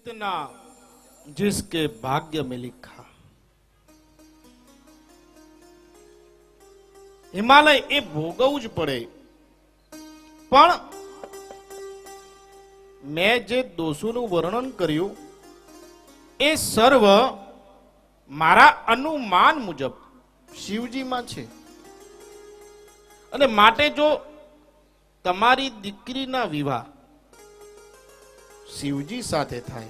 जितना जिसके भाग्य में लिखा। हिमालय ए भोगवू ज पड़े, पण मैं जे दोषों वर्णन कर्यु ए सर्व मारा अनुमान मुजब शिवजी में छे। अने माटे जो तमारी दीकरीना विवाह शिवजी साथे थाय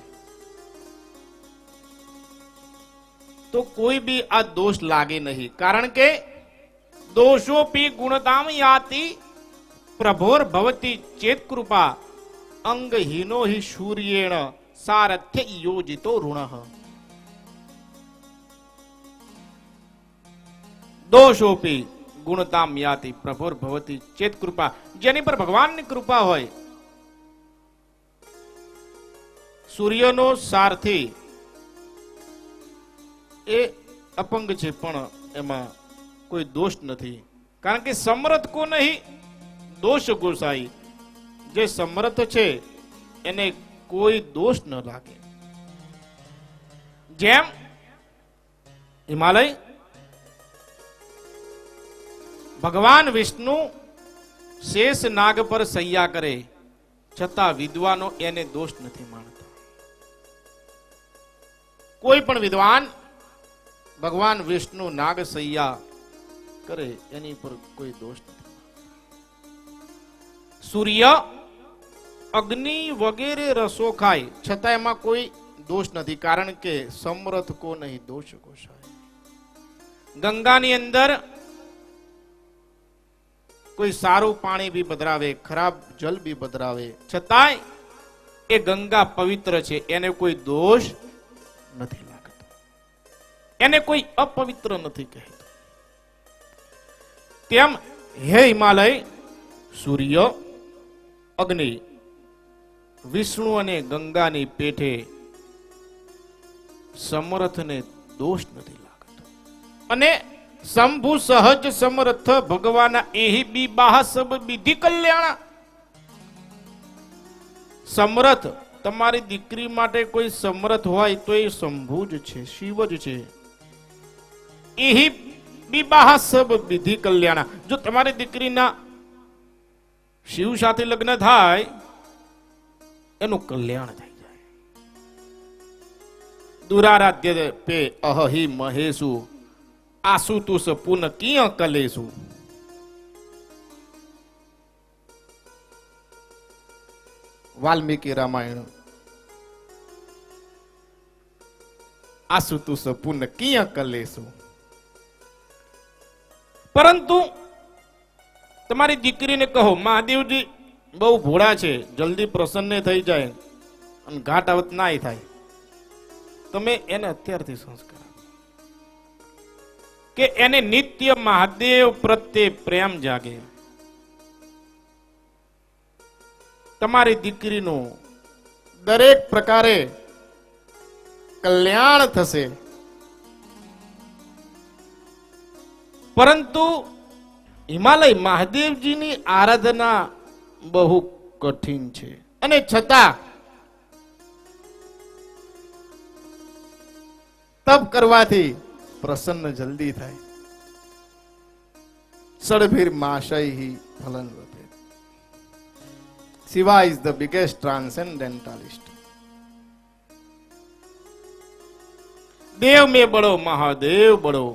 तो कोई भी आ दोष लागे नहीं, कारण के दोषोपि गुणताम याति प्रभोर भवति चेत कृपा अंगहीनो हि सूर्येण सारथ्य योजितो ऋणः। दोषोपि गुणताम याति प्रभोर भवति चेत कृपा, जेनी पर भगवान ની કૃપા હોય। સૂર્યનો સારથી એ અપંગ છે પણ એમાં કોઈ દોષ નથી, કારણ કે સમર્થ કો નહીં દોષ ગોસાઈ, જે સમર્થ છે એને કોઈ દોષ ન લાગે। જેમ હિમાલય ભગવાન વિષ્ણુ શેષ નાગ પર સૈયા કરે છતાં વિદ્વાનો એને દોષ નથી માનતા। કોઈ પણ વિદ્વાન ભગવાન વિષ્ણુ નાગ સૈયા કરે એની પર કોઈ દોષ નથી। સૂર્ય અગ્નિ વગેરે રસો ખાય છતાં એમાં કોઈ દોષ નથી, કારણ કે સમર્થ કો નહીં દોષ ગોસાય। ગંગાની અંદર કોઈ સારું પાણી भी બદરાવે, ખરાબ જલ भी બદરાવે, છતાંય એ ગંગા પવિત્ર છે, એને કોઈ દોષ નથી લાગતો, એને કોઈ અપવિત્ર નથી કહેતો। તેમ હે હિમાલય સૂર્ય અગ્નિ વિષ્ણુ અને ગંગાની પેઠે સમર્થને દોષ નથી લાગતો। અને શંભુ સહજ સમર્થ ભગવાન એહી બી બાહ સબ વિધિ કલ્યાણ। સમર્થ તમારી દીકરી માટે કોઈ સમર્થ હોય તો એ શંભુ જ છે, શિવ જ છે। એહી બી બાહ સબ વિધિ કલ્યાણ, જો તમારી દીકરીના શિવ સાથે લગ્ન થાય એનું કલ્યાણ થઈ જાય। દુરારાધ્ય પે અહહિ મહેશુ આશુતુષ પુન કિય કલેશુ। વાલ્મીકી રામાયણ આશુતુષ પુન કિય કલેશુ। પરંતુ તમારી દીકરીને કહો મહાદેવજી બહુ ભોળા છે, જલ્દી પ્રસન્ન થઈ જાય અને ઘાટ આવત ના થાય, તમે એને અત્યારથી સંસ્કાર કે એને નિત્ય મહાદેવ પ્રત્યે પ્રેમ જાગે। તમારી દીકરીનું દરેક પ્રકારે કલ્યાણ થશે। પરંતુ હિમાલય મહાદેવજીની આરાધના બહુ કઠિન છે, અને છતાં તપ કરવાથી પ્રસન્ન જલ્દી થાય। સડભીર માશય ફલન વધે। Shiva is the biggest transcendentalist. देव में बड़ो महादेव बड़ो,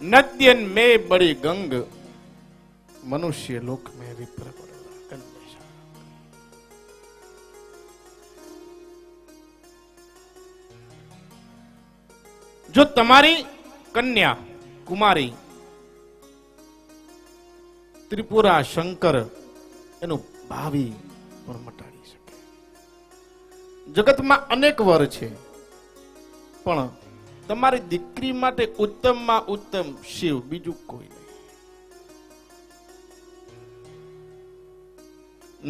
नद्यन में बड़ी गंग, मनुष्य लोक में विप्र बड़ो। जो तमारी कन्या कुमारी त्रिपुरा शंकर एनु भावी पण मटाड़ी सके। जगत में अनेक वर छे, पण तमारी दीकरी माटे उत्तम में उत्तम शिव, बीजू कोई नहीं।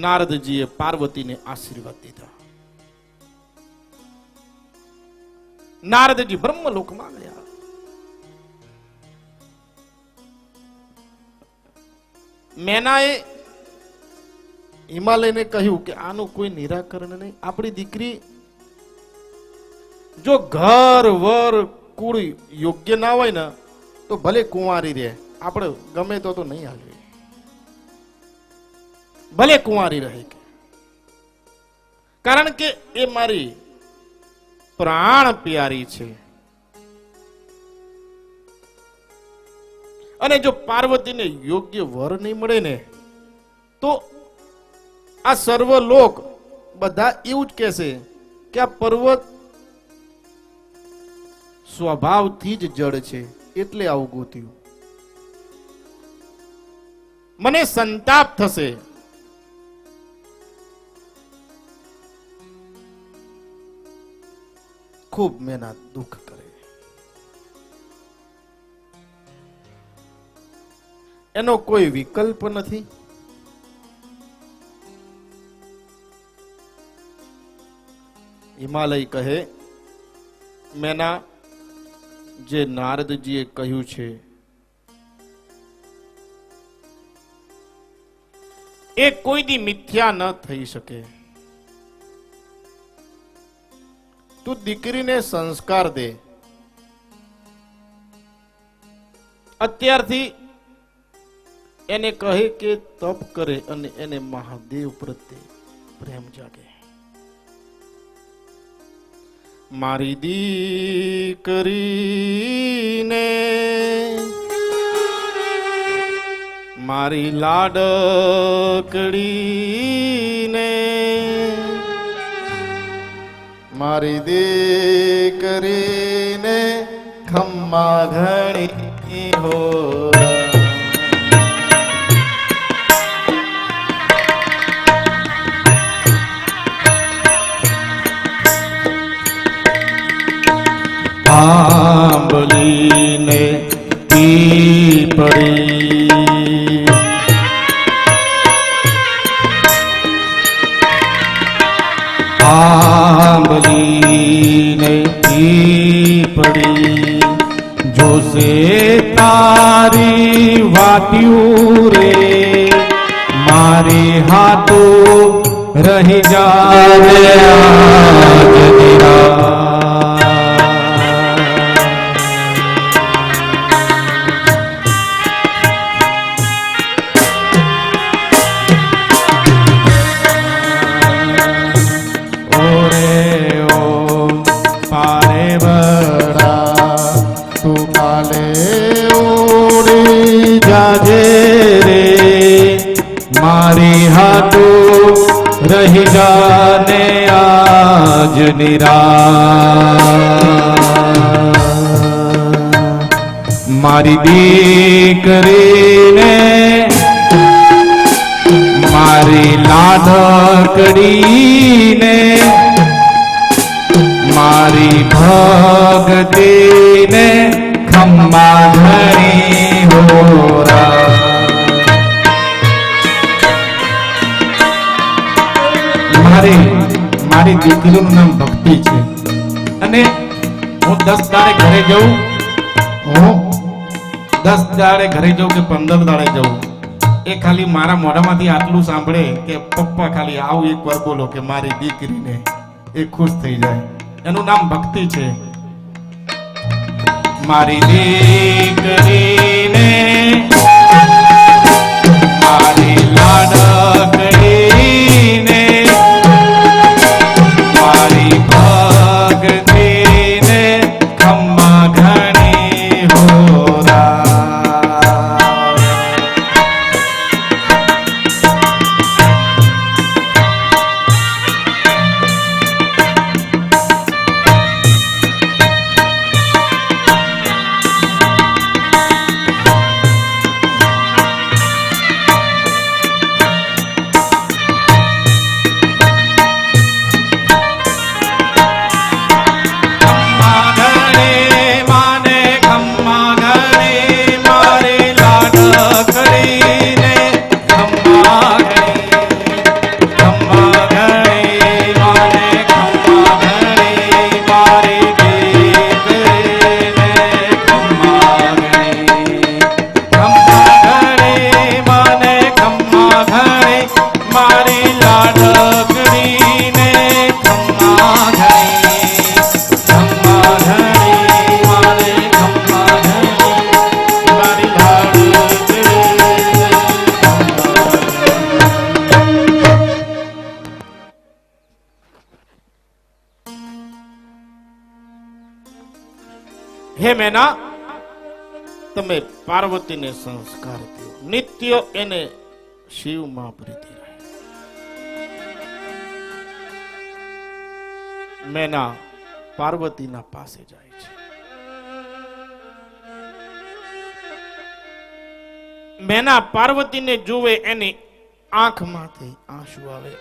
नारद जी पार्वती ने आशीर्वाद दीधा। नारद जी ब्रह्मलोक में गया। मैनाए હિમાલયને કહ્યું કે આનું કોઈ નિરાકરણ નહીં. આપણી દીકરી જો ઘર વર કુળ યોગ્ય ના હોય ને તો ભલે કુંવારી રહે, આપણે ગમે તો નહીં હાલવી, ભલે કુંવારી રહે, કારણ કે એ મારી પ્રાણ પ્યારી છે. અને જો પાર્વતીને યોગ્ય વર નહીં મળે ને તો આ સર્વ લોક બધા એવું જ કહેશે કે આ પર્વત સ્વભાવથી જ જડ છે, એટલે આવું ગોત્યું. મને સંતાપ થશે. ખૂબ મહેનત દુઃખ કરે. એનો કોઈ વિકલ્પ નથી. હિમાલય કહે, મેના જે નારદજીએ કહ્યું છે એ કોઈ દી મિથ્યા ન થઈ શકે. તું દીકરીને સંસ્કાર દે. અત્યારથી એને કહે કે તપ કરે અને એને મહાદેવ પ્રત્યે પ્રેમ જાગે. મારી દીકરીને મારી લાડકડીને મારી દીકરીને ખમ્મા ઘણી હો. આંબલીને પીપળી આંબલીને પીપળી જોશે તારી વાટ્યું રે મારી હાથો રહી જાવે આજ નિરા. મારી હાથો રહી જાને આજ નિરા. મારી દીકરીને મારી લાડકડીને મારી ભગતીને ખમ્મા ઘણી હોરા. મારી દીકરીનું નામ ભક્તિ છે અને હું 10 દાડે ઘરે જઉં, હું 10 દાડે ઘરે જઉં કે 15 દાડે જઉં, એ ખાલી મારા મોઢામાંથી આટલું સાંભળે કે પપ્પા ખાલી આવું એક વાર બોલો કે મારી દીકરીને, એ ખુશ થઈ જાય. એનું નામ ભક્તિ છે. મારી દીકરીને મારી લાડકડીને મારી ભગતીને ખમ્મા ઘણી હોરા. હે મેના, તમે પાર્વતીને સંસ્કાર દો, નિત્ય એને શિવમાં પ્રીતિ રહે. મેના પાર્વતીના પાસે જાય છે. મેના પાર્વતીને જુએ, એની આંખમાંથી આંસુ આવે,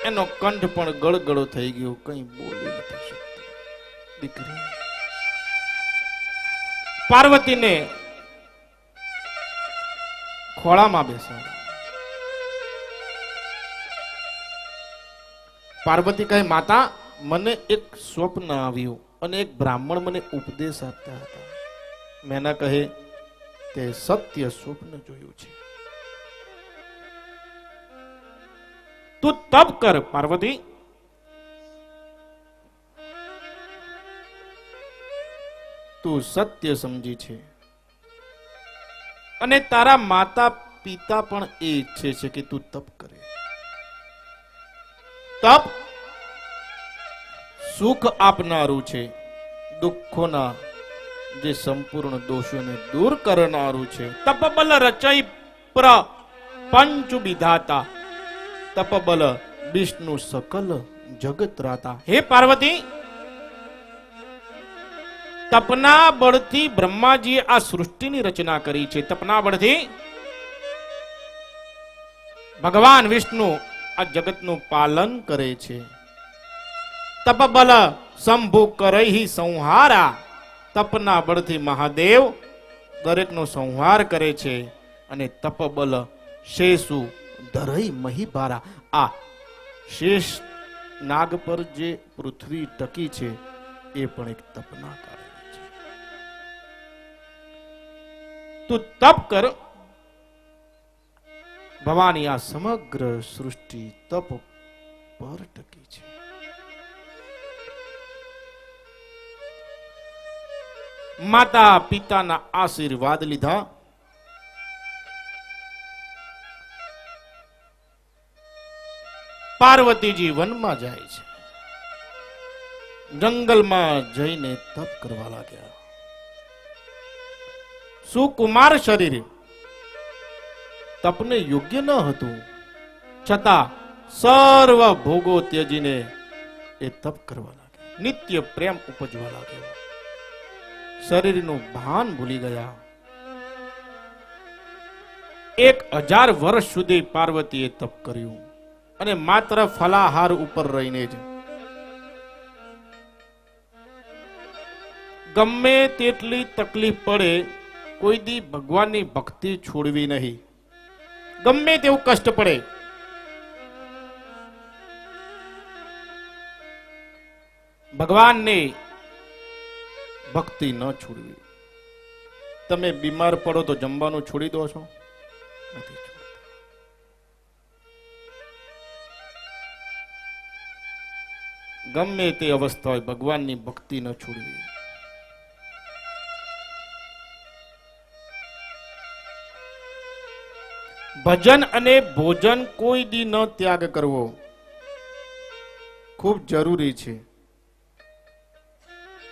એનો કંઠ પણ ગળગળો થઈ ગયો, કંઈ બોલી નથી શકતી. દીકરી પાર્વતીને ખોળામાં બેસાડી. પાર્વતી કહે, માતા, મને એક સ્વપ્ન આવ્યું અને એક બ્રાહ્મણ મને ઉપદેશ આપતા હતા. મેના કહે, તે સત્ય સ્વપ્ન જોયું છે. તું તપ કર પાર્વતી. તું સત્ય સમજી છે અને તારા માતા પિતા પણ એ ઈચ્છે છે કે તું તપ કરે. તપ સુખ આપનારું છે, દુઃખોના જે સંપૂર્ણ દોષોને દૂર કરનારું છે. તપબલ રચઈ પ્ર પંચ વિધાતા, તપબલ વિષ્ણુ સકલ જગત રાતા. હે પાર્વતી, તપના બળથી બ્રહ્માજીએ આ સૃષ્ટિની રચના કરી છે. તપના બળથી ભગવાન વિષ્ણુ આ જગતનું પાલન કરે છે. તપબલ શંભુ કરૈ સંહારા, તપના બળથી મહાદેવ દરેકનો સંહાર કરે છે. અને તપબલ શેષુ ધરઈ મહીભારા, આ શેષ નાગ પર જે પૃથ્વી ટકી છે એ પણ એક તપના કારણે છે. તું તપ કર. ભવાની આ સમગ્ર સૃષ્ટિ તપ પર ટકી છે. માતા પિતાના આશીર્વાદ લીધા. પાર્વતીજી વનમાં જાય છે. જંગલમાં જઈને તપ કરવા લાગ્યા. સુકુમાર શરીર તપને યોગ્ય ન હતું, છતાં સર્વ ભોગો ત્યજીને એ તપ કરવા લાગ્યા. નિત્ય પ્રેમ ઉપજવા લાગ્યો. શરીરનું ભાન ભૂલી ગયા. 1000 વર્ષ સુધી પાર્વતીએ તપ કર્યું અને માત્ર ફલાહાર ઉપર રહીને જ. ગમે તેટલી તકલીફ પડે, કોઈ દી ભગવાનની ભક્તિ છોડવી નહીં. ગમે તેવું કષ્ટ પડે, ભગવાનની ભક્તિ ન છોડવી. તમે બીમાર પડો તો જમવાનું છોડી દો છો? નથી છોડતા. ગમે તે અવસ્થા હોય, ભગવાનની ભક્તિ ન છોડવી. ભજન અને ભોજન કોઈ દી ન ત્યાગ કરવો ખૂબ જરૂરી છે.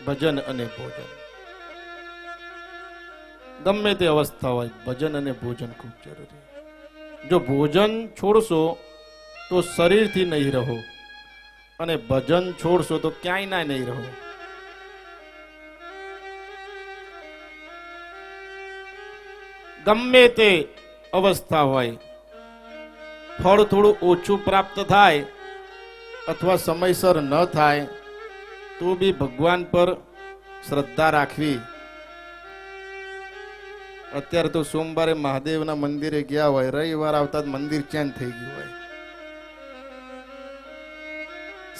ભજન અને ભોજન ગમે તે અવસ્થા હોય, ભજન અને ભોજન ખૂબ જરૂરી. જો ભોજન છોડશો તો શરીરથી નહીં રહો, અને ભજન છોડશો તો ક્યાંય ના નહીં રહો. ગમે તે અવસ્થા હોય, ફળ થોડું ઓછું પ્રાપ્ત થાય અથવા સમયસર ન થાય તો બી ભગવાન પર શ્રદ્ધા રાખવી. અત્યારે તો સોમવારે મહાદેવના મંદિરે ગયા હોય, રવિવાર આવતા જ મંદિર ચેન્જ થઈ ગયું હોય.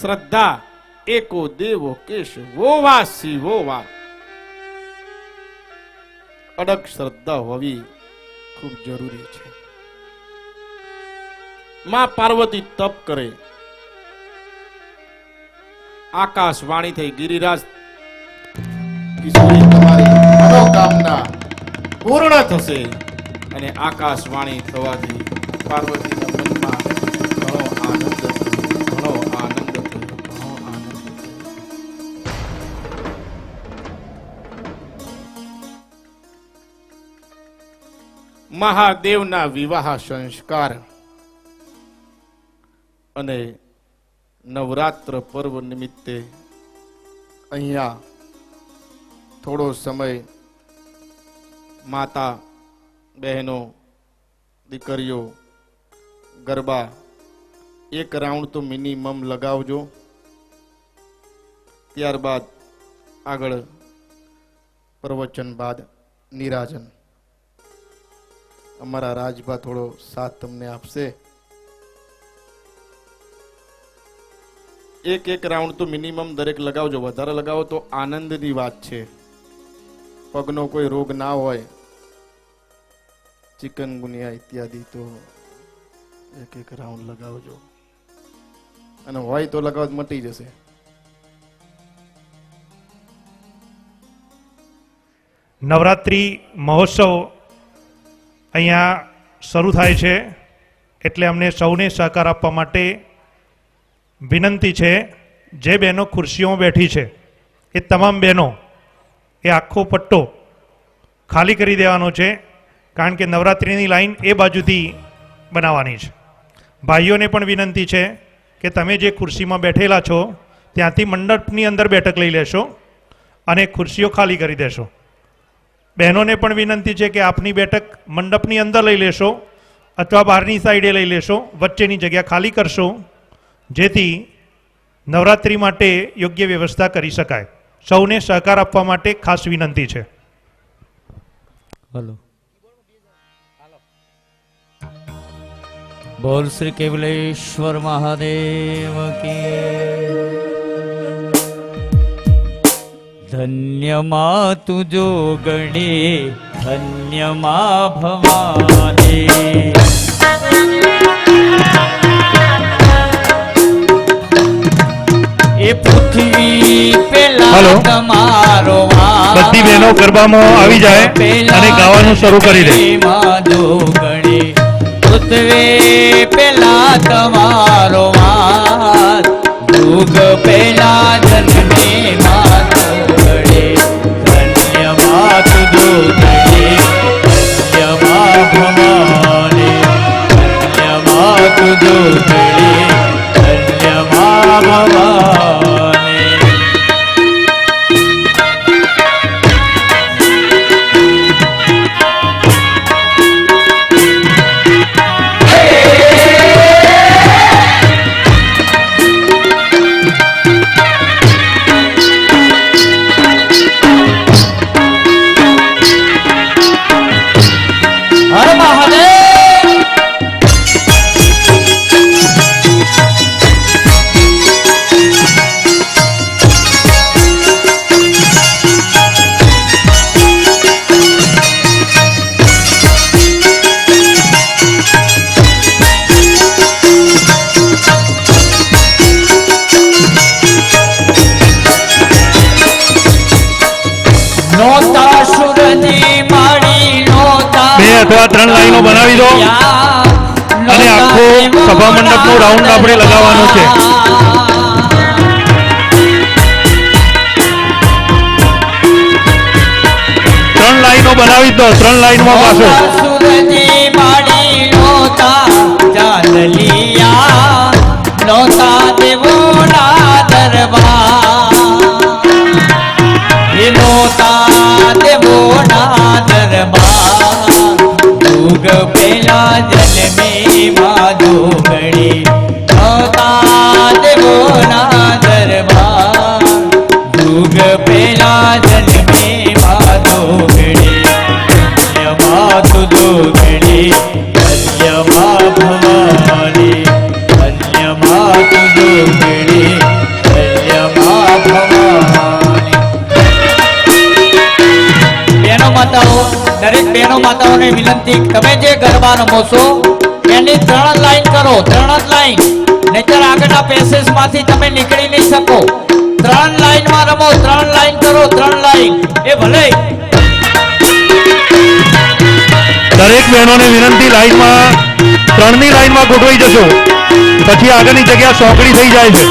શ્રદ્ધા એકો દેવો કેશ વો વા શિવો વા. અડગ શ્રદ્ધા હોવી ખૂબ જરૂરી છે. માં પાર્વતી તપ કરે. આકાશવાણી થઈ, ગિરિરાજ કિશોરી તમારી મનોકામના પૂર્ણ થશે. અને આકાશવાણી થવાથી પાર્વતીના મનમાં ઘણો આનંદ થયો, ઘણો આનંદ થયો, ઘણો આનંદ થયો. મહાદેવના વિવાહ સંસ્કાર અને નવરાત્ર પર્વ નિમિત્તે અહીંયા થોડો સમય માતા બહેનો દીકરીઓ ગરબા એક રાઉન્ડ તો મિનિમમ લગાવજો. ત્યારબાદ આગળ પ્રવચન બાદ નિરાજન. અમારા રાજભા થોડો સાથ તમને આપશે. એક રાઉન્ડ તો મિનિમમ દરેક લગાવજો. વધારે લગાવો તો આનંદની વાત છે. પગનો કોઈ રોગ ના હોય, ચિકનગુનિયા ઇત્યાદિ, તો એક રાઉન્ડ લગાવજો. અને હોય તો લગાવ મટી જશે. નવરાત્રી મહોત્સવ અહીંયા શરૂ થાય છે એટલે અમને સૌને સહકાર આપવા માટે વિનંતી છે. જે બહેનો ખુરશીઓમાં બેઠી છે એ તમામ બહેનો એ આખો પટ્ટો ખાલી કરી દેવાનો છે, કારણ કે નવરાત્રિની લાઈન એ બાજુથી બનાવવાની છે. ભાઈઓને પણ વિનંતી છે કે તમે જે ખુરશીમાં બેઠેલા છો ત્યાંથી મંડપની અંદર બેઠક લઈ લેશો અને ખુરશીઓ ખાલી કરી દેશો. બહેનોને પણ વિનંતી છે કે આપની બેઠક મંડપની અંદર લઈ લેશો અથવા બહારની સાઈડે લઈ લેશો, વચ્ચેની જગ્યા ખાલી કરશો, જેથી નવરાત્રિ માટે યોગ્ય વ્યવસ્થા કરી શકાય. સૌને સહકાર આપવા માટે ખાસ વિનંતી છે. હલો, બોલ શ્રી કેવલેશ્વર મહાદેવ કી. ધન્યમાં તુજો ગણે, ધન્યમાં ભવાની. એ પૃથ્વી પેલા તમારો બધી બહેનો ગરબામાં આવી જાય અને ગાવાનું શરૂ કરી દે. જો ગણે પૃથ્વી પેલા તમારો વાત, યુગ પેલા જન્મે માત ગણે. ધન્યમાં તુજો ગણે, ધન્યમાં ભવાની. ધન્યમાં તુજો ગણે, ધન્યમાં ભવાની. હર મહાદેવ. નોતા સુરની માળી નોતા, 2 અથવા 3 લાઈનો બનાવી દો અને આખો સભા મંડપનો રાઉન્ડ આપણે લગાવવાનો છે. 3 લાઈનો બનાવી દો. 3 લાઈનમાં પાછો સુરની માળી નોતા, ચાંદલિયા નોતા દેવોના દરબાર. એ નોતા દેવોના દરબાર, યુગ પેલા જન્મે માધો ગણી. નોતા દેવોના દરબાર, યુગ પેલા જન્મે માધો ગણી. ધન્યમાં તુજો ગણી, ધન્યમાં ભવાની. ધન્યમાં તુજો ગણી, ધન્યમાં ભવાની. બહેનો માતાઓ, દરેક બહેનો માતાઓને વિનંતી, તમે જે ગરબા રમો છો એની 3 લાઈન કરો. 3 જ લાઈન, નહીંતર આગળના પેસેજ માંથી તમે નીકળી નહીં શકો. 3 લાઈનમાં રમો. 3 લાઈન કરો. 3 લાઈન એ ભલે. દરેક બહેનોને વિનંતી, લાઈનમાં 3ની લાઈનમાં ગોઠવાઈ જશો, પછી આગળની જગ્યા સોંકડી થઈ જાય છે.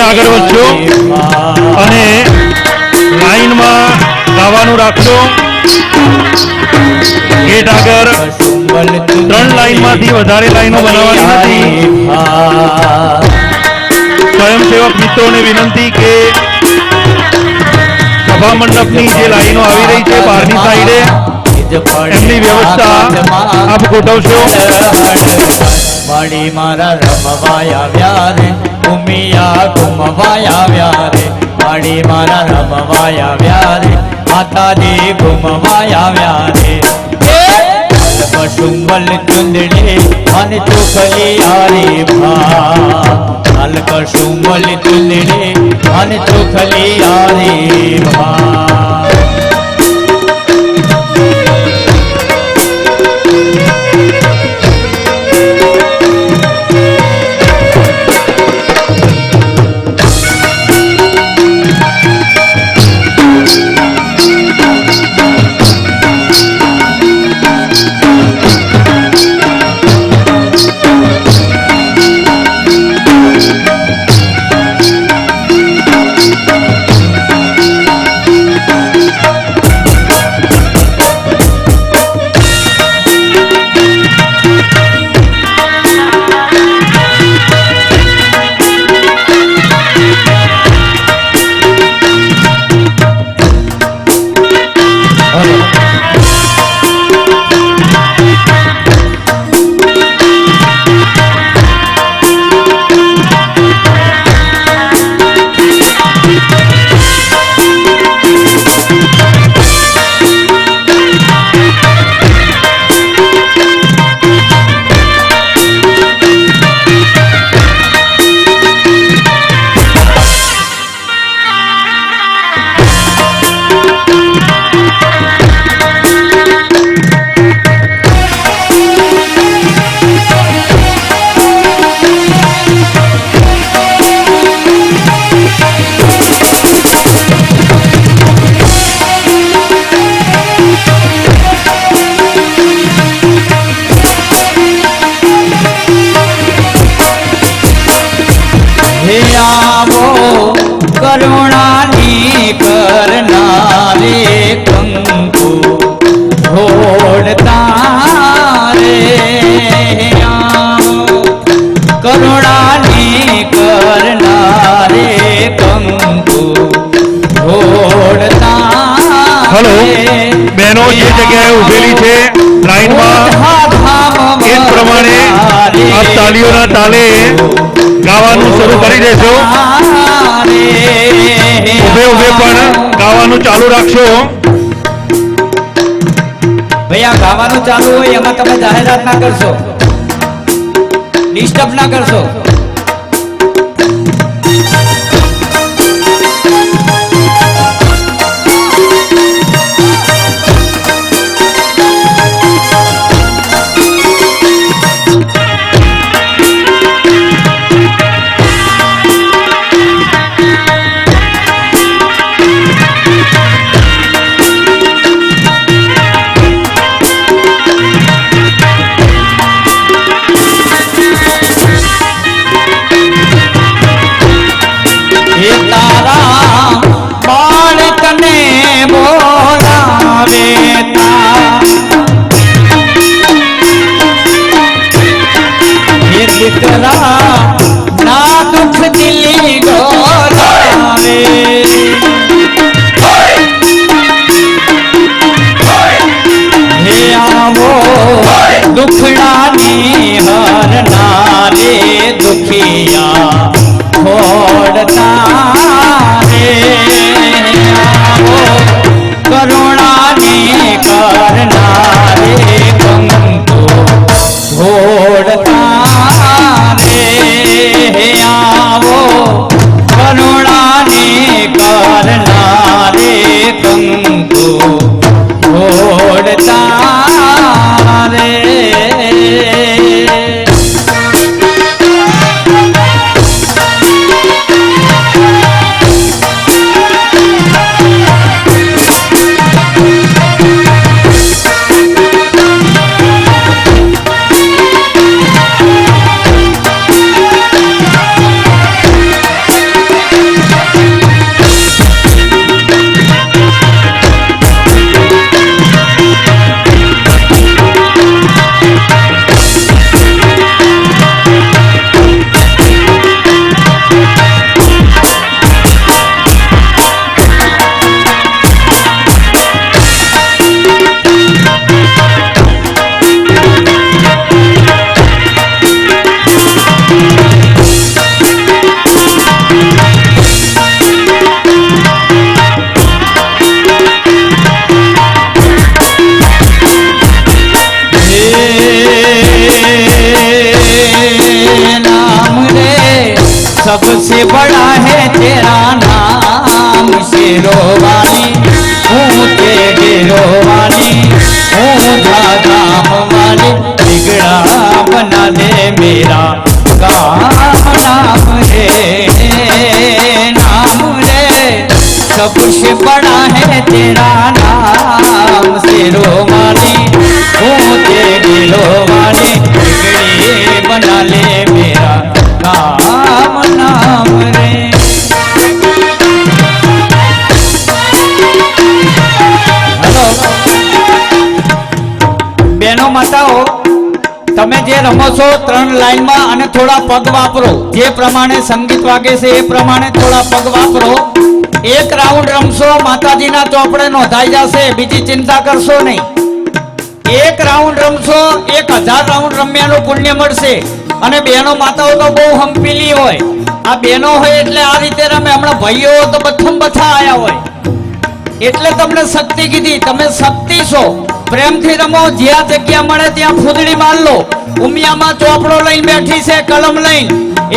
આગળ વધજો અને લાઈનમાં ગાવાનું રાખજો. ગેટ આગળ 3 લાઈનમાંથી વધારે લાઈનો બનાવવાની નથી. સ્વયંસેવક મિત્રોને વિનંતી કે સભા મંડપની જે લાઈનો આવી રહી છે બહારની સાઈડે એમની વ્યવસ્થા આપ ગોઠવશો. વાડી મારા રમવાયા વ્યારે ઉમિયા ઘુમવાયા વ્યારે વાડી મારા રમવાયા વ્યારે માતાજી ઘુમવાયા વ્યારે કશુંબલ ચુંદડી અને ચોખલી આરી ભા કશુંબલ ચુંદડી અને ચોખલી આરી ભા. કરુણાની કરનારે કંકુ ઢોળતા રે કરુણાની કરનારે કંકુ ઢોળતા. હલો, બહેનો જે જગ્યાએ ઉભેલી છે લાઈનમાં એ પ્રમાણે આ તાલીઓના તાલે ગાવાનું શરૂ કરી દેશો. ઉભે ઉભે પણ ગાવાનું ચાલુ રાખશો. ભાઈ આ ગાવાનું ચાલુ હોય એમાં તમે જાહેરાત ના કરશો, ડિસ્ટર્બ ના કરશો. ના દુઃખ દિલી ગોલાવે હે આવો દુખડાની હરનારે દુખિયા છોડતા રે આવો કરુણાની કરનારે કંકુ છોડતા આવો કરુણાની કરનારે કંકુ ઢોળતા રે. सबसे बड़ा है तेरा नाम शेरोवाली ऊंचे गिरोवाली ऊंचा धाम वाली बिगड़ा बना दे मेरा काम नाम रे सबसे बड़ा है तेरा नाम शेरोवाली ऊंचे गिरोवाली बिगड़ी बना ले मेरा काम नाम रे हेलो बहनों माताओ તમે જે રમો છો 3 લાઈનમાં અને થોડા પગ વાપરો જે પ્રમાણે સંગીત વાગે છે એ પ્રમાણે થોડા પગ વાપરો એક રાઉન્ડ રમશો માતાજીના ચોપડે નોંધાઈ જશે બીજી ચિંતા કરશો નહીં એક રાઉન્ડ રમશો 1000 રાઉન્ડ રમ્યાનું પુણ્ય મળશે અને બહેનો માતાઓ તો બહુ હંપીલી હોય આ બહેનો હોય એટલે આ રીતે રમે હમણાં ભાઈઓ તો બથમ બથા આયા હોય એટલે તમને શક્તિ કીધી તમે શક્તિ છો પ્રેમથી રમો જ્યાં જગ્યા મળે ત્યાં ફૂદડી માર લો ઉમિયામાં ચોપડો લઈને બેઠી છે કલમ લઈને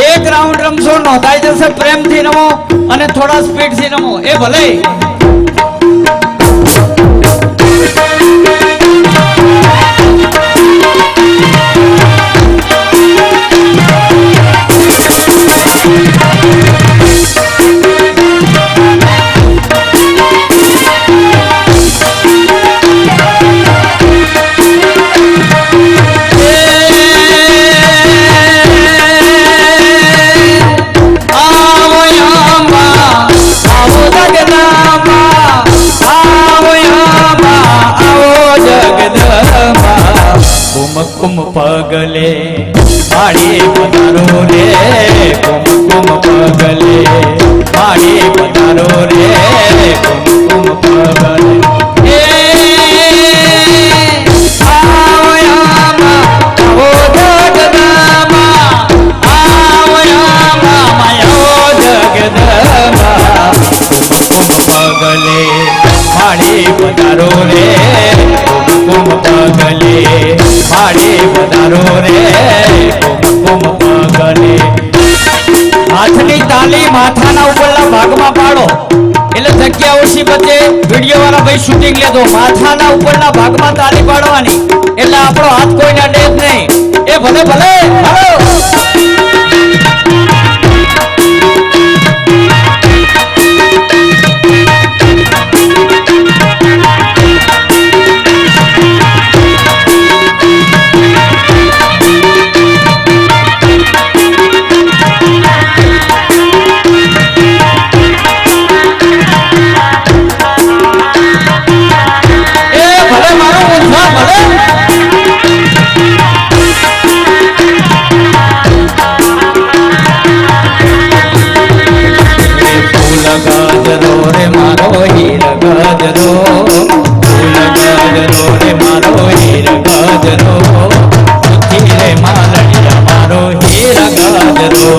એક રાઉન્ડ રમશો નોંધાઈ જશે પ્રેમથી રમો અને થોડા સ્પીડથી રમો એ ભલે कुम पगले माड़ी पधारो रे कुम पगले माड़ी पधारो रे कुम पगले आओ जगदम्बा आओ जगदम्बा कुम पगले माड़ी पधारो रे कुम पगले माड़ी पधारो रे कुम पगले हाथनी ताली माथाना उपरला भागમાં પાડો એટલે જગ્યા ઓછી બચે વિડિયો વાળા ભાઈ શૂટિંગ લેજો માથાના ઉપરના ભાગમાં તાલી પાડવાની એટલે આપણો હાથ કોઈને અડે જ નહીં એ ભલે ભલે હાલો गजरो रे मारो हीर गजरो फूल गजरो रे मारो हीर गजरो रे मालड़िया मारो हीर गजरो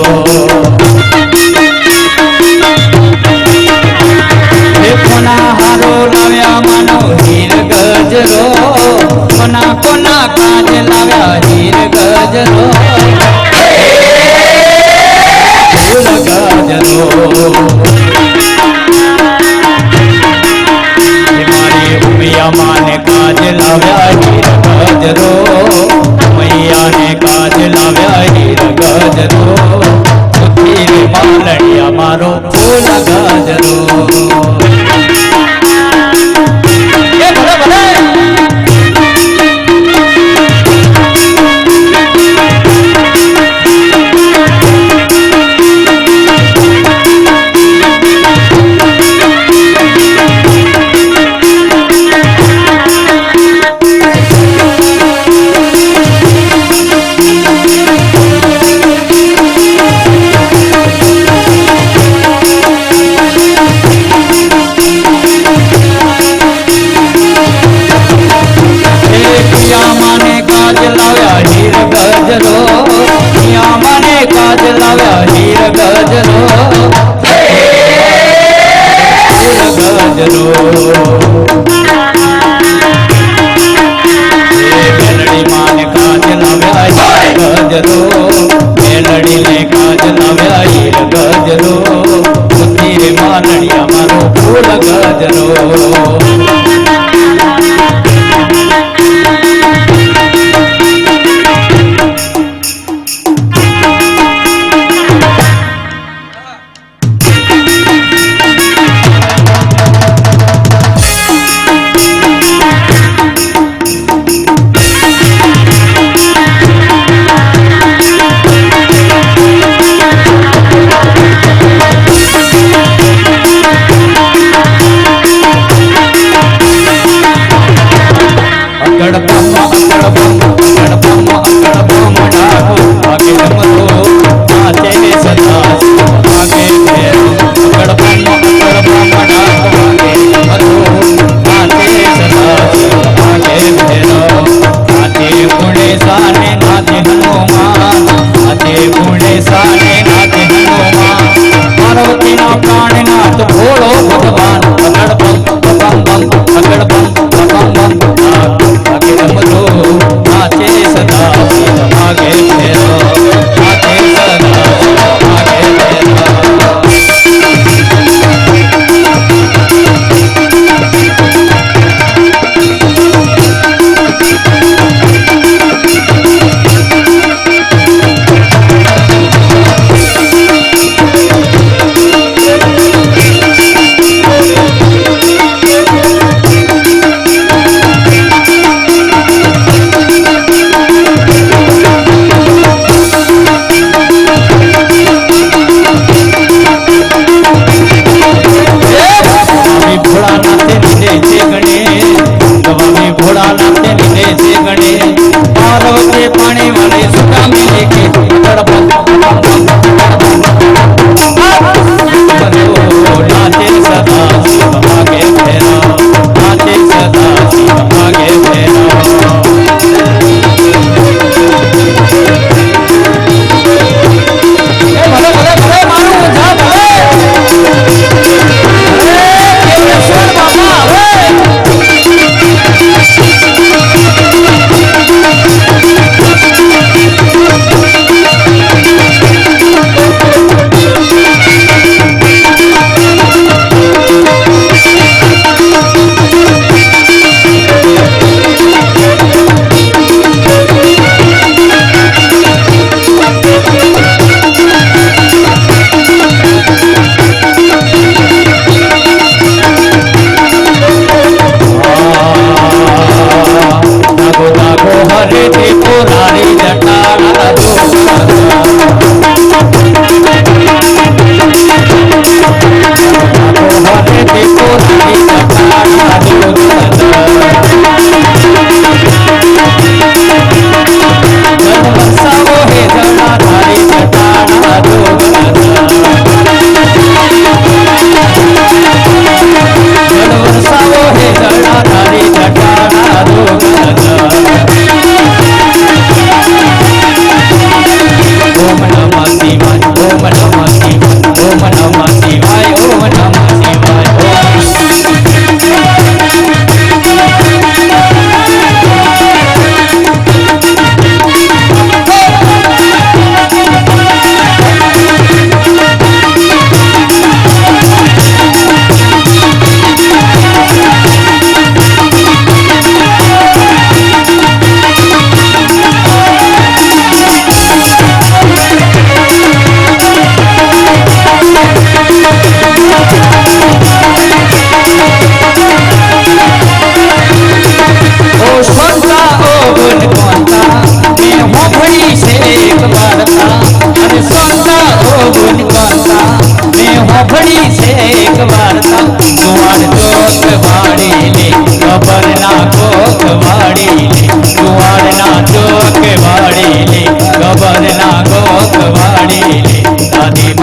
कोना हारो लाव्या मानो हीर गजरो कोना कोना काज लाव्या हीर गजरो फूल गजरो मैया माने काज लाव्या हीर गजरो मैया ने काज लाव्या हीर गजरो रे मालड़िया मारो फूल गजरो ये भले भले मेलड़ी ने काज लाव्या हीर गजरो નાચે ગુણેશાને નાચે હનુમાન પાર્વતીના પ્રાણનાથ ભોળો ભગવાન અગડ બમ બમ બમ અગડ બમ બમ બમ ભાગે રમતો નાચે સદા શિવ ભાગે ફેરો નાચે સદા શિવ ભાગે ફેરો पार्वती पानी वाले सुखा मिले के नाचे सदा शिव भागे फेरा नाचे सदा शिव भागे फेरा भले भले भले मारू जा भले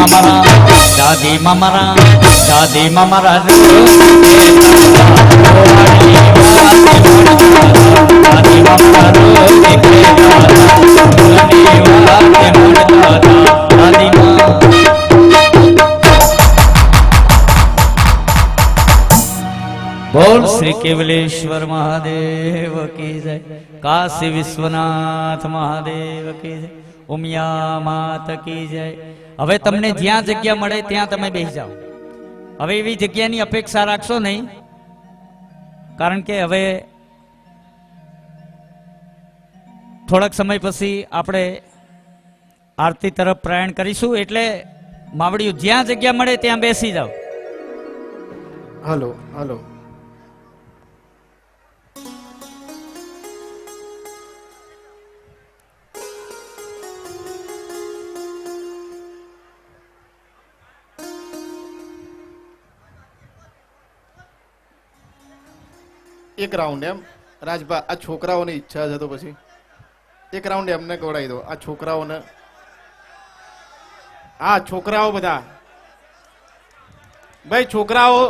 बाबा दादी ममरा बोल श्री केवलेश्वर महादेव की जय काशी विश्वनाथ महादेव की जय उमिया मात की जय હવે તમને જ્યાં જગ્યા મળે ત્યાં તમે બેસી જાઓ હવે એવી જગ્યાની અપેક્ષા રાખશો નહીં કારણ કે હવે થોડાક સમય પછી આપણે આરતી તરફ પ્રયાણ કરીશું એટલે માવડીઓ જ્યાં જગ્યા મળે ત્યાં બેસી જાઓ હાલો હાલો એક રાઉન્ડ એમ રાજભા આ છોકરાઓની ઈચ્છા છે તો પછી એક રાઉન્ડ એમને કવડાવી દો આ છોકરાઓને હા છોકરાઓ બધા ભાઈ છોકરાઓ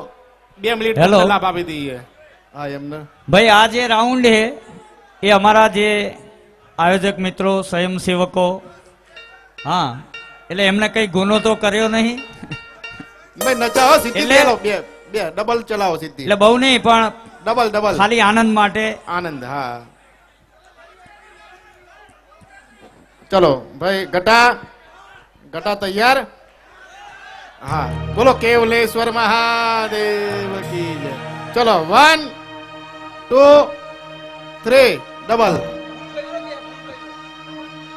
2 મિનિટ લાભ આપી દઈએ હા એમને ભાઈ આ જે રાઉન્ડ છે એ અમારા જે આયોજક મિત્રો સ્વયંસેવકો હા એટલે એમને કઈ ગુનો તો કર્યો નહીં ભાઈ નચાવો સિદ્ધિ એટલે- ચલાવો બે બે ડબલ ચલાવો સિદ્ધિ એટલે બહુ નહીં પણ ડબલ ડબલ ખાલી આનંદ માટે આનંદ હા ચલો ભાઈ ગટા ગટા તૈયાર હા બોલો કેવલેશ્વર મહાદેવ કી જય ચલો 1 2 3 ડબલ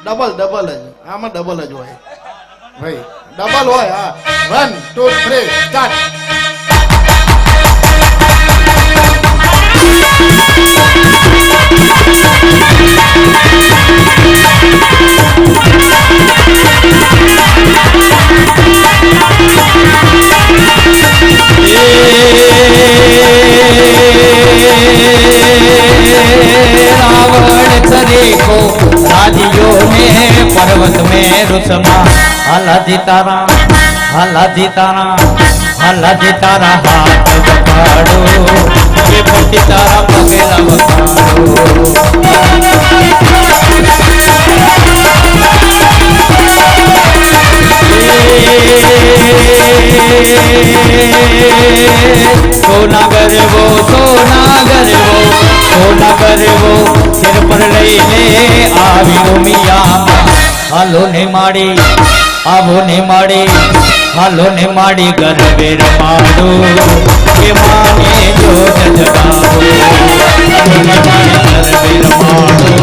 ડબલ ડબલ જ આમાં ડબલ જ હોય ભાઈ ડબલ હોય હા 1 2 3 સ્ટાર્ટ रावण करे को राजियों में पर्वत में रुसमा हला जितारा हाथ बकाड़ो ये पति तारा पगेला सोनागर वो सिर पर लईने આવ્યો મિયા હાલો ને માડી આવો ને માડી હાલો ને માડી ગરબે રમાડો કે માને જો જગાવો હાલો ને માડી ગરબે રમાડો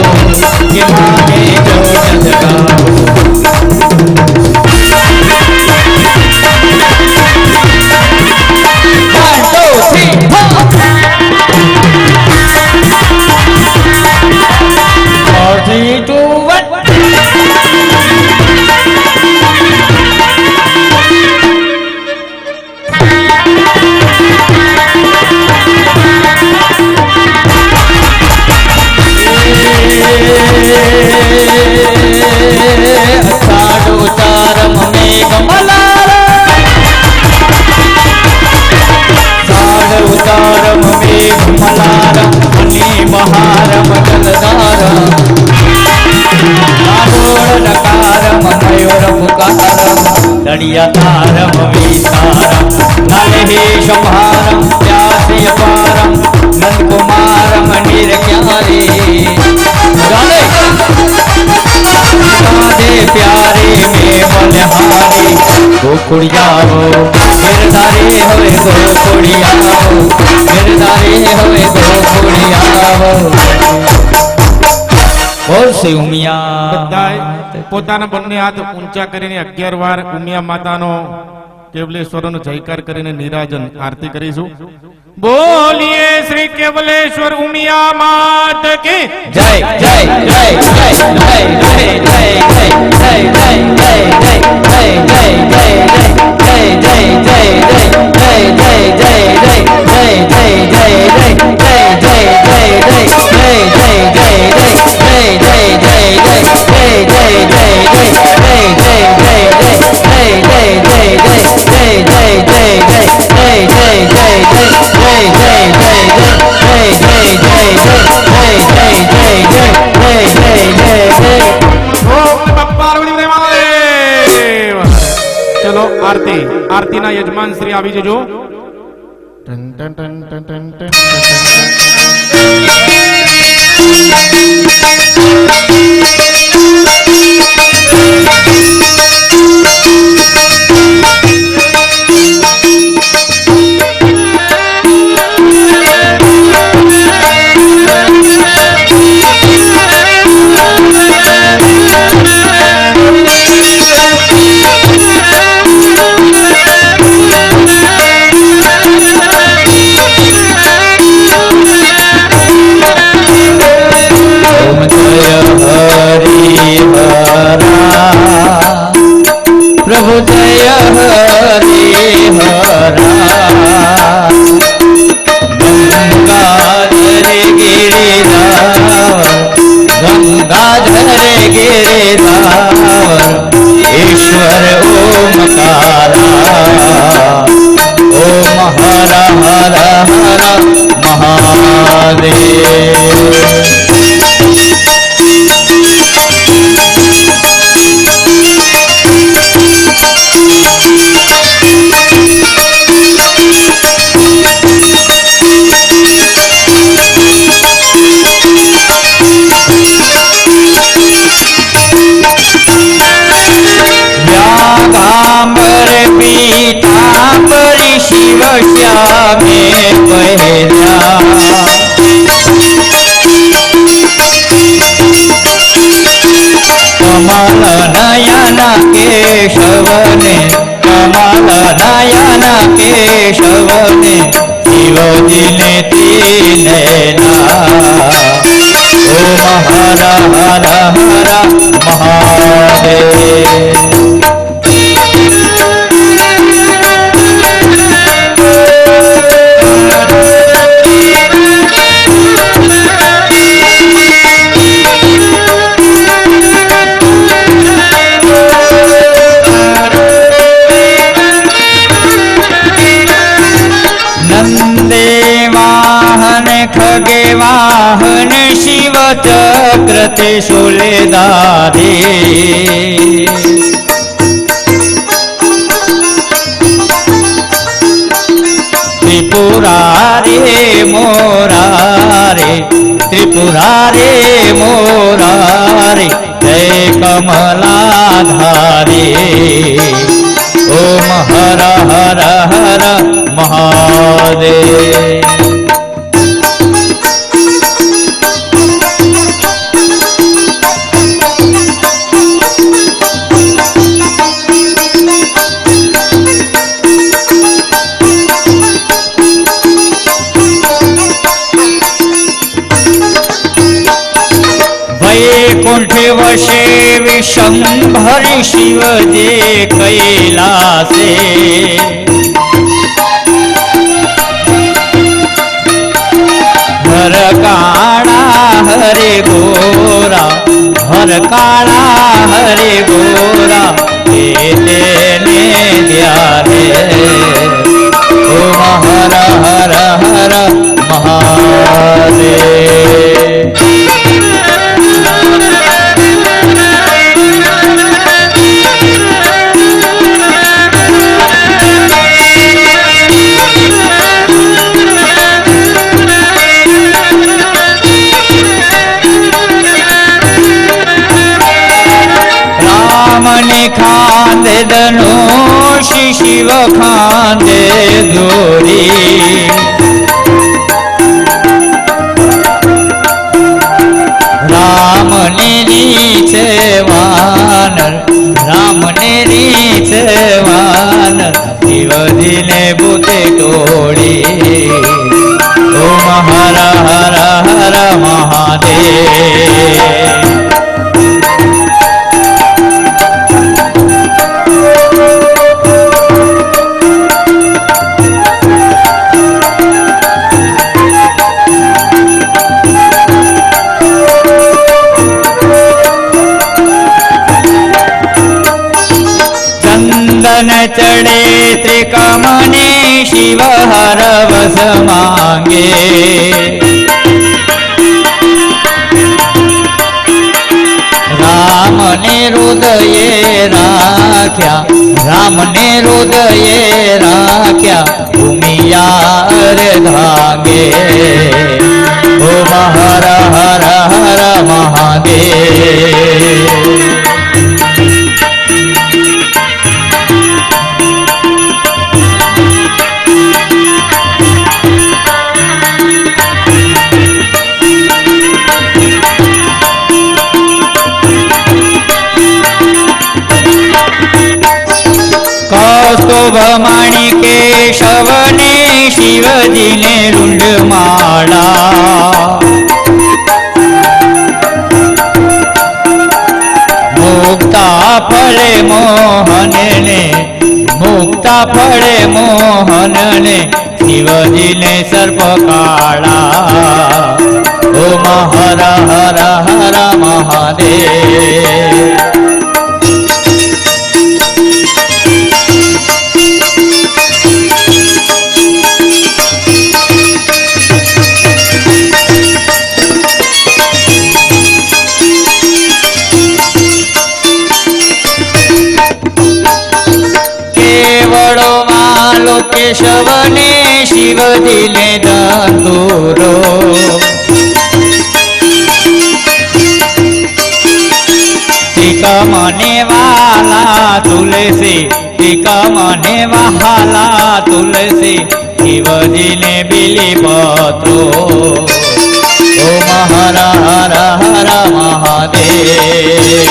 કે માને જો જગાવો Three, two, one. अषाढ़ उतारम में कमलारा साढ़ उतारम में कमलारा अनि बहारम जलधारा नकारम मयूर पुकारम दड़िया तारम वितारम नलहेश भारम व्यासी पारम नंद कुमारम निर्ज्ञारे राधे प्यारे में बलहारी गोकुड़ियाओ गिरधारी हवे गोकुड़ियाओ गिरधारी हवे गोकुड़ियाओ બોલ સે ઉમિયા બધાય પોતાના બંને હાથ ઊંચા કરીને 11 વાર ઉમિયા માતાનો કેવલેશ્વરનો જયકાર કરીને નિરાજન આરતી કરીશું બોલીએ શ્રી કેવલેશ્વર ઉમિયા માત કી જય જય જય જય જય જય જય જય જય ચલો આરતી આરતીના યજમાન શ્રી આવી જજો ટન ટન ટન ટન ટન प्रभु जय हरि हरा गंगाधर गिरिधार ईश्वर ओमकारा ओम हर हर हर महादेव શિવ શ્યામે પહેર્યા કમલ નયન કેશવને કમલ નયન કેશવને શિવજીને તીનેના ઓમ હર હર હર મહાદેવ खगे वाहन शिव चक्र त्रिशूलधारी त्रिपुरारे मोरारे त्रिपुरारे मोरारे जय कमलाधारी ओम हर हर हर महादेव वैकुंठ वशे विशंभर शिव जे कैलासे हर काला हरे गोरा हर काला हरे गोरा तेने ध्याने ओम हर हर हर महादेव रामने खांदे धनुषि शिव खांदे धोरी रामने नीचे वानर रामने नीचे वानर शिवजीने बुते तोड़ी ओम हर हर हर महादेव चढ़े त्रिकमने शिव हर वस मांगे राम ने हृदय राख्या राम ने हृदय राख्या भूमियार धागे ओम हर हर हर महादेव कौस्तुभ मणि केशवने शिवजीने रुंड माला मुक्ता फले मोहनने मुक्ता फले मोहनने शिवजीने सर्प काला ओम हर हर हर महादेव केशवने शिवजीने दंदूरो त्रिकमने वाला तुलसी ગોપિકા મને વહાલા તુલસી શિવજીને બીલી પત્રો ઓમ હર હર હર મહાદેવ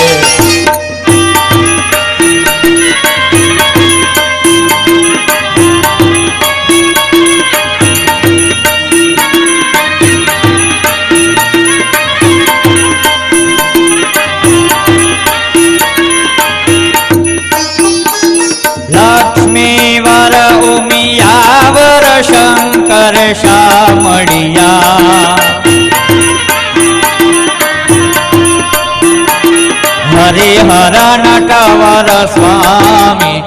લક્ષ્મી વર ઉમિયાવર શંકર શામળિયા હરિહર નટવર સ્વામી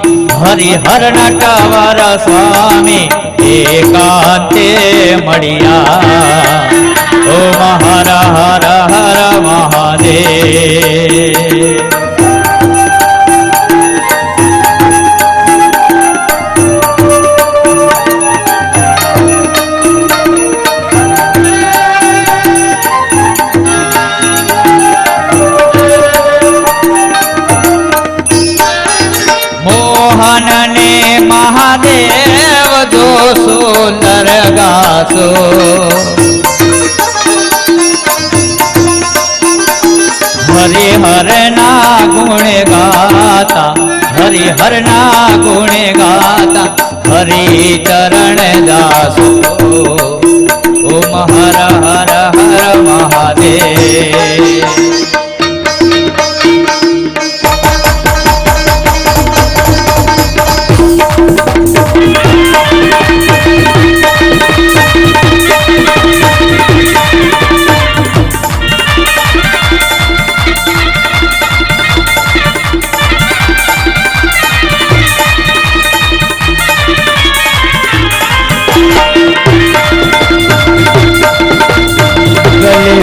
હરિહર નટવર સ્વામી એકાંતે મળ્યા ઓમ હર હર હર મહાદેવ મોહન ને મહાદેવ જો સુંદર ગાસો હરિહર ના ગુણ ગાતા હરિહર ના ગુણ ગાતા હરિચરણ દાસો ઓમ હર હર હર મહાદેવ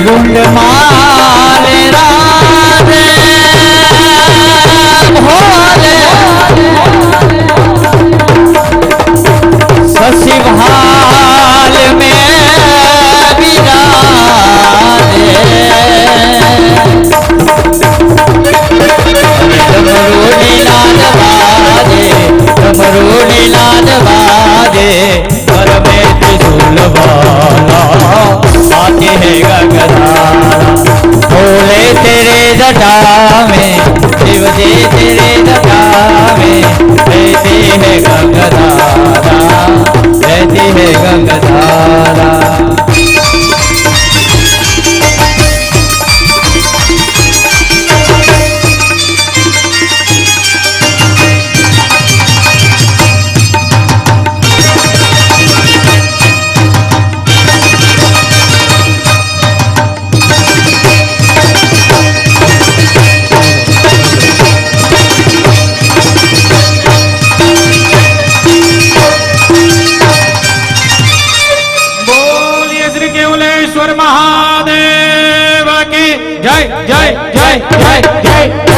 ગુંડ મારે રાધે ભોલે સસિભાલ में विराजे डमरू नीलाद बाजे घर में त्रिशूल वाला आते है गगधारा भोले तेरे जटा में शिव जी तेरे जटा में रहती है गंगधारा रहती है गंगधारा महादेव की जय जय जय जय जय